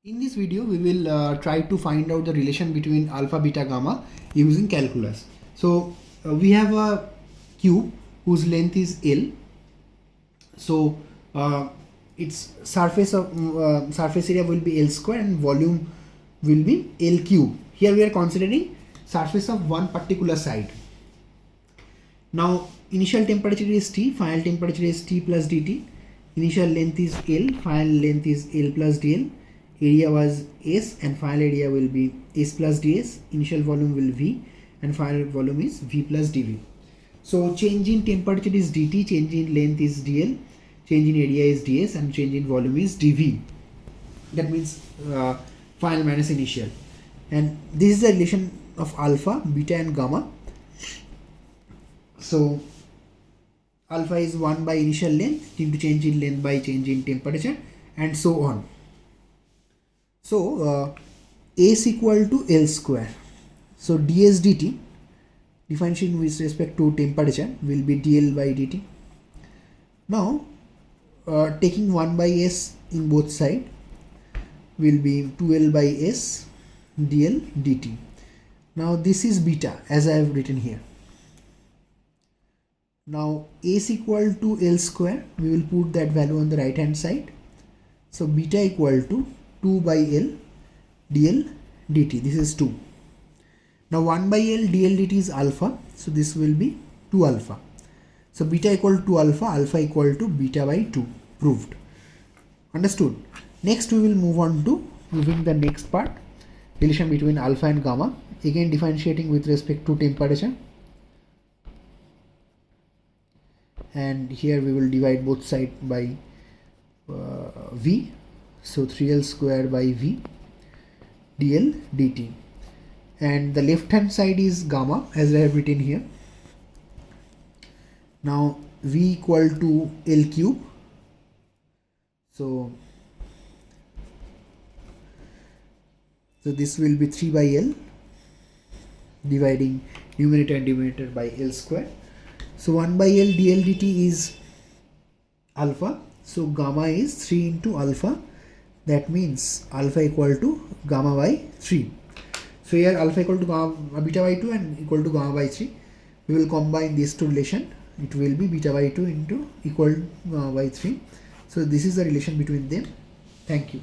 In this video, we will try to find out the relation between alpha, beta, gamma using calculus. So we have a cube whose length is L. So its surface area will be L square and volume will be L cube. Here we are considering surface of one particular side. Now initial temperature is T, final temperature is T plus dt. Initial length is L, final length is L plus dl. Area was S and final area will be S plus ds. Initial volume will V and final volume is V plus dV. So change in temperature is dt, change in length is dl, change in area is ds and change in volume is dV. That means final minus initial. And this is the relation of alpha, beta and gamma. So alpha is 1 by initial length into change in length by change in temperature and so on. So S equal to L square. So ds dt, differentiating with respect to temperature, will be dl by dt. Now taking 1 by s in both sides will be 2l by s dl dt. Now this is beta as I have written here. Now S equal to L square, we will put that value on the right hand side. So beta equal to 2 by L dl dt. This is 2. Now 1 by L dl dt is alpha. So this will be 2 alpha. So beta equal to alpha, alpha equal to beta by 2. Proved. Understood. Next we will move on to proving the next part, relation between alpha and gamma. Again differentiating with respect to temperature. And here we will divide both sides by V. So 3l square by V dl dt. And the left hand side is gamma as I have written here. Now V equal to L cube. So this will be 3 by L, dividing numerator and denominator by L square. So 1 by L dl dt is alpha. So gamma is 3 into alpha. That means alpha equal to gamma by 3. So here alpha equal to gamma, beta by 2 and equal to gamma by 3. We will combine these two relation. It will be beta by 2 into equal gamma by 3. So this is the relation between them. Thank you.